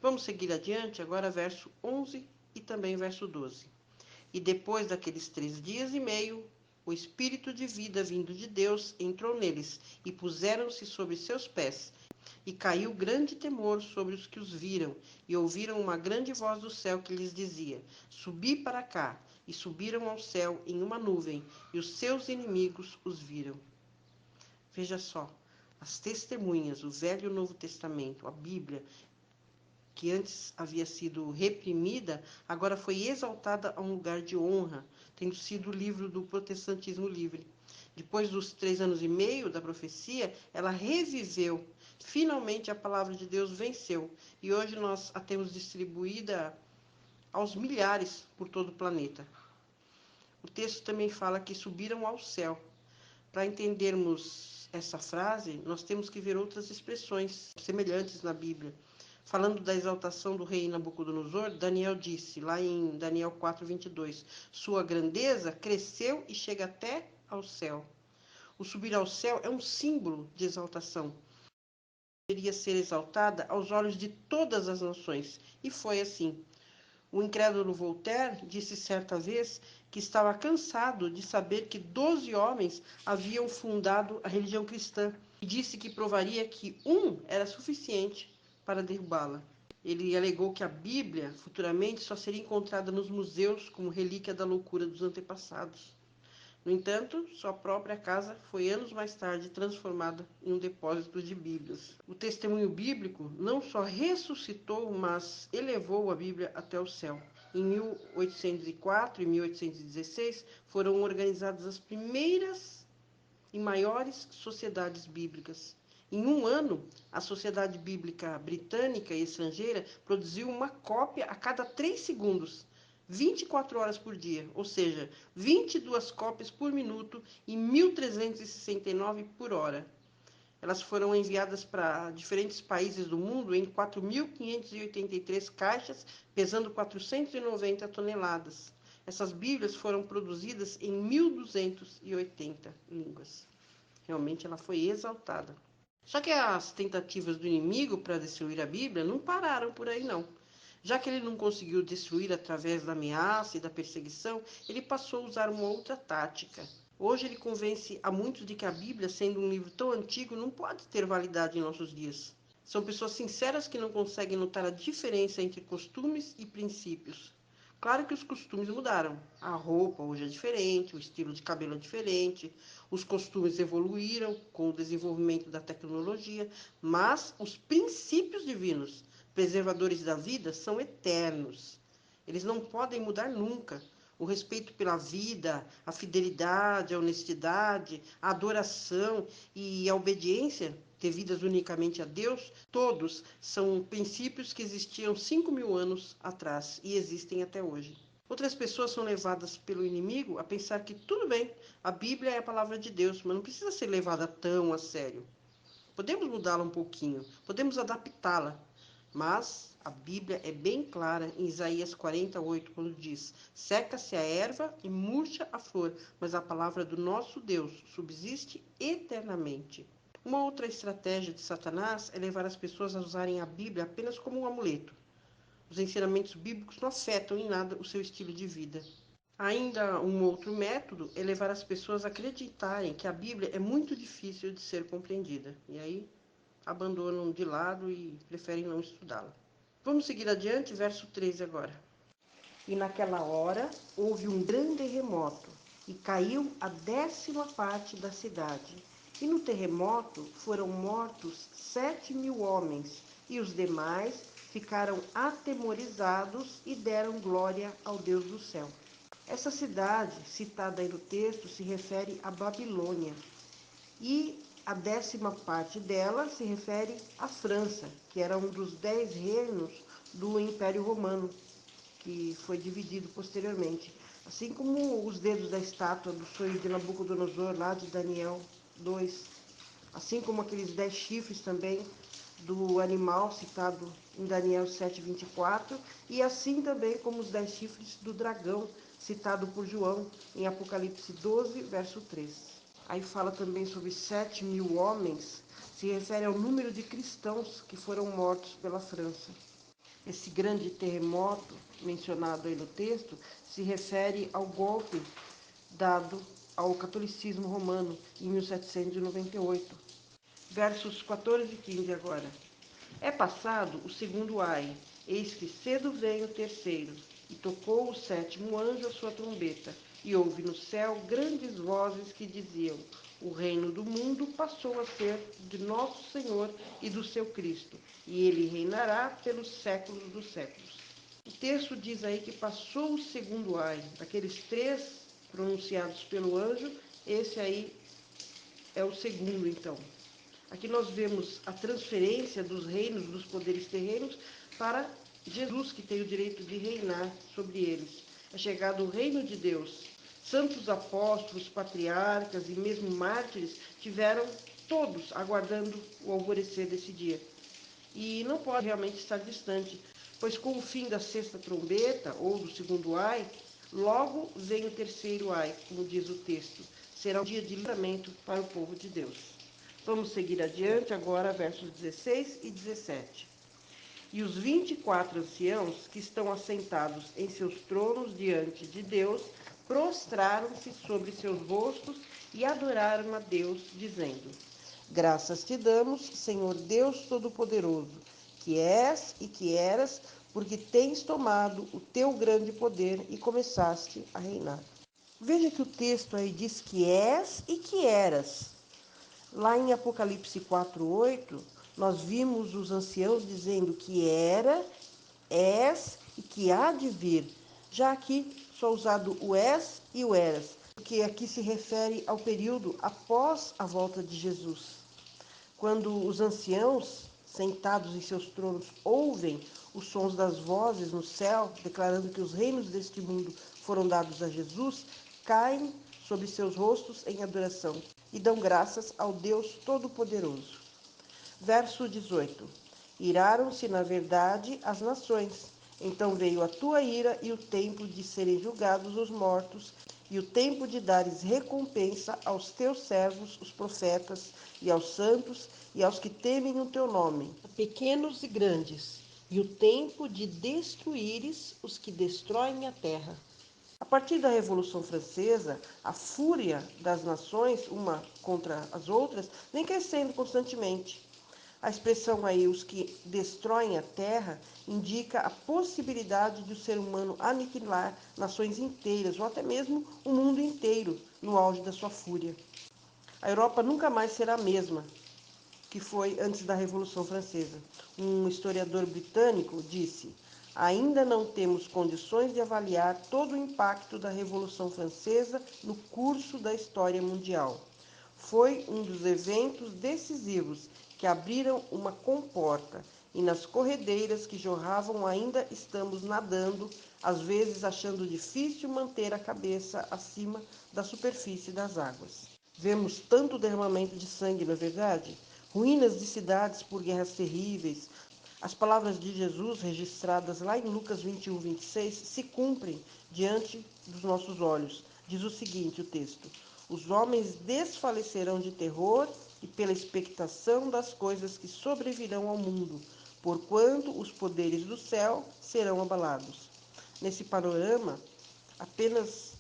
Vamos seguir adiante, agora verso 11 e também verso 12. E depois daqueles 3 dias e meio, o Espírito de vida vindo de Deus entrou neles, e puseram-se sobre seus pés. E caiu grande temor sobre os que os viram, e ouviram uma grande voz do céu que lhes dizia: Subi para cá. E subiram ao céu em uma nuvem, e os seus inimigos os viram. Veja só, as testemunhas, o Velho e o Novo Testamento, a Bíblia, que antes havia sido reprimida, agora foi exaltada a um lugar de honra, tendo sido o livro do protestantismo livre. Depois dos 3 anos e meio da profecia, ela reviveu. Finalmente a palavra de Deus venceu. E hoje nós a temos distribuída aos milhares por todo o planeta. O texto também fala que subiram ao céu. Para entendermos essa frase, nós temos que ver outras expressões semelhantes na Bíblia. Falando da exaltação do rei Nabucodonosor, Daniel disse, lá em Daniel 4:22, sua grandeza cresceu e chega até ao céu. O subir ao céu é um símbolo de exaltação. Deveria ser exaltada aos olhos de todas as nações, e foi assim. O incrédulo Voltaire disse certa vez que estava cansado de saber que 12 homens haviam fundado a religião cristã e disse que provaria que um era suficiente para derrubá-la. Ele alegou que a Bíblia futuramente só seria encontrada nos museus como relíquia da loucura dos antepassados. No entanto, sua própria casa foi anos mais tarde transformada em um depósito de Bíblias. O testemunho bíblico não só ressuscitou, mas elevou a Bíblia até o céu. Em 1804 e 1816 foram organizadas as primeiras e maiores sociedades bíblicas. Em um ano, a Sociedade Bíblica Britânica e Estrangeira produziu uma cópia a cada 3 segundos, 24 horas por dia, ou seja, 22 cópias por minuto e 1.369 por hora. Elas foram enviadas para diferentes países do mundo em 4.583 caixas, pesando 490 toneladas. Essas Bíblias foram produzidas em 1.280 línguas. Realmente ela foi exaltada. Só que as tentativas do inimigo para destruir a Bíblia não pararam por aí, não. Já que ele não conseguiu destruir através da ameaça e da perseguição, ele passou a usar uma outra tática. Hoje ele convence a muitos de que a Bíblia, sendo um livro tão antigo, não pode ter validade em nossos dias. São pessoas sinceras que não conseguem notar a diferença entre costumes e princípios. Claro que os costumes mudaram. A roupa hoje é diferente, o estilo de cabelo é diferente, os costumes evoluíram com o desenvolvimento da tecnologia, mas os princípios divinos, preservadores da vida, são eternos. Eles não podem mudar nunca. O respeito pela vida, a fidelidade, a honestidade, a adoração e a obediência devidas unicamente a Deus, todos são princípios que existiam 5.000 anos atrás e existem até hoje. Outras pessoas são levadas pelo inimigo a pensar que tudo bem, a Bíblia é a palavra de Deus, mas não precisa ser levada tão a sério. Podemos mudá-la um pouquinho, podemos adaptá-la, mas a Bíblia é bem clara em Isaías 48, quando diz: seca-se a erva e murcha a flor, mas a palavra do nosso Deus subsiste eternamente. Uma outra estratégia de Satanás é levar as pessoas a usarem a Bíblia apenas como um amuleto. Os ensinamentos bíblicos não afetam em nada o seu estilo de vida. Ainda um outro método é levar as pessoas a acreditarem que a Bíblia é muito difícil de ser compreendida. E aí abandonam de lado e preferem não estudá-la. Vamos seguir adiante, verso 13 agora. E naquela hora houve um grande terremoto, e caiu a 10ª parte da cidade. E no terremoto foram mortos 7.000 homens, e os demais ficaram atemorizados e deram glória ao Deus do céu. Essa cidade, citada aí no texto, se refere à Babilônia, e a 10ª parte dela se refere à França, que era um dos 10 reinos do Império Romano, que foi dividido posteriormente. Assim como os dedos da estátua do sonho de Nabucodonosor, lá de Daniel 2. Assim como aqueles 10 chifres também do animal citado em Daniel 7:24. E assim também como os 10 chifres do dragão, citado por João em Apocalipse 12, verso 3. Aí fala também sobre 7.000 homens, se refere ao número de cristãos que foram mortos pela França. Esse grande terremoto mencionado aí no texto se refere ao golpe dado ao catolicismo romano em 1798. Versos 14 e 15 agora. É passado o segundo ai, eis que cedo vem o terceiro, e tocou o sétimo anjo a sua trombeta, e houve no céu grandes vozes que diziam: o reino do mundo passou a ser de nosso Senhor e do seu Cristo, e ele reinará pelos séculos dos séculos. O texto diz aí que passou o segundo ai, daqueles três pronunciados pelo anjo, esse aí é o segundo, então. Aqui nós vemos a transferência dos reinos, dos poderes terrenos, para Jesus, que tem o direito de reinar sobre eles. É chegado o reino de Deus. Santos apóstolos, patriarcas e mesmo mártires tiveram todos aguardando o alvorecer desse dia. E não pode realmente estar distante, pois com o fim da sexta trombeta, ou do segundo ai, logo vem o terceiro ai, como diz o texto. Será um dia de livramento para o povo de Deus. Vamos seguir adiante agora, versos 16 e 17. E os 24 anciãos que estão assentados em seus tronos diante de Deus, prostraram-se sobre seus rostos e adoraram a Deus, dizendo: graças te damos, Senhor Deus Todo-Poderoso, que és e que eras, porque tens tomado o teu grande poder e começaste a reinar. Veja que o texto aí diz que és e que eras. Lá em Apocalipse 4:8, nós vimos os anciãos dizendo que era, és e que há de vir. Já aqui só usado o és e o eras, porque aqui se refere ao período após a volta de Jesus. Quando os anciãos, sentados em seus tronos, ouvem os sons das vozes no céu, declarando que os reinos deste mundo foram dados a Jesus, caem sobre seus rostos em adoração e dão graças ao Deus Todo-Poderoso. Verso 18. Iraram-se, na verdade, as nações. Então veio a tua ira e o tempo de serem julgados os mortos, e o tempo de dares recompensa aos teus servos, os profetas, e aos santos, e aos que temem o teu nome, pequenos e grandes, e o tempo de destruíres os que destroem a terra. A partir da Revolução Francesa, a fúria das nações, uma contra as outras, vem crescendo constantemente. A expressão aí, os que destroem a terra, indica a possibilidade de o ser humano aniquilar nações inteiras, ou até mesmo o mundo inteiro, no auge da sua fúria. A Europa nunca mais será a mesma que foi antes da Revolução Francesa. Um historiador britânico disse: ainda não temos condições de avaliar todo o impacto da Revolução Francesa no curso da história mundial. Foi um dos eventos decisivos que abriram uma comporta, e nas corredeiras que jorravam ainda estamos nadando, às vezes achando difícil manter a cabeça acima da superfície das águas. Vemos tanto derramamento de sangue, não é verdade? Ruínas de cidades por guerras terríveis. As palavras de Jesus, registradas lá em Lucas 21:26, se cumprem diante dos nossos olhos. Diz o seguinte, o texto: os homens desfalecerão de terror e pela expectação das coisas que sobrevirão ao mundo, porquanto os poderes do céu serão abalados. Nesse panorama, apenas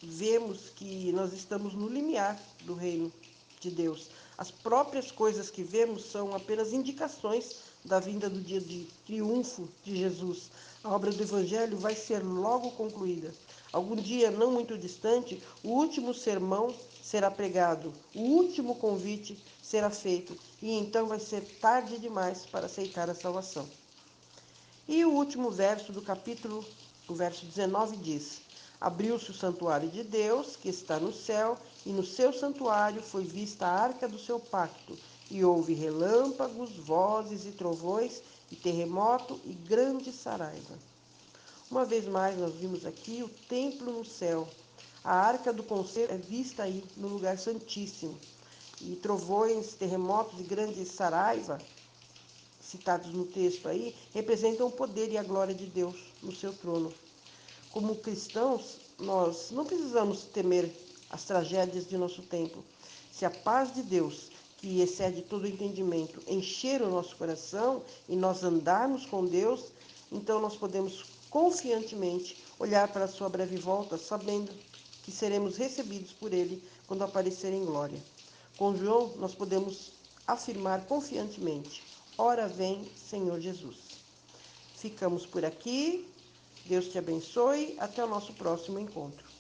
vemos que nós estamos no limiar do reino de Deus. As próprias coisas que vemos são apenas indicações da vinda do dia de triunfo de Jesus. A obra do Evangelho vai ser logo concluída. Algum dia não muito distante, o último sermão será pregado, o último convite será feito, e então vai ser tarde demais para aceitar a salvação. E o último verso do capítulo, o verso 19, diz: abriu-se o santuário de Deus, que está no céu, e no seu santuário foi vista a arca do seu pacto, e houve relâmpagos, vozes e trovões, e terremoto e grande saraiva. Uma vez mais, nós vimos aqui o templo no céu. A arca do conselho é vista aí no lugar santíssimo. E trovões, terremotos e grande saraiva, citados no texto aí, representam o poder e a glória de Deus no seu trono. Como cristãos, nós não precisamos temer as tragédias de nosso tempo. Se a paz de Deus, que excede todo o entendimento, encher o nosso coração e nós andarmos com Deus, então nós podemos confiantemente olhar para a sua breve volta, sabendo que seremos recebidos por ele quando aparecer em glória. Com João, nós podemos afirmar confiantemente: ora vem, Senhor Jesus. Ficamos por aqui. Deus te abençoe. Até o nosso próximo encontro.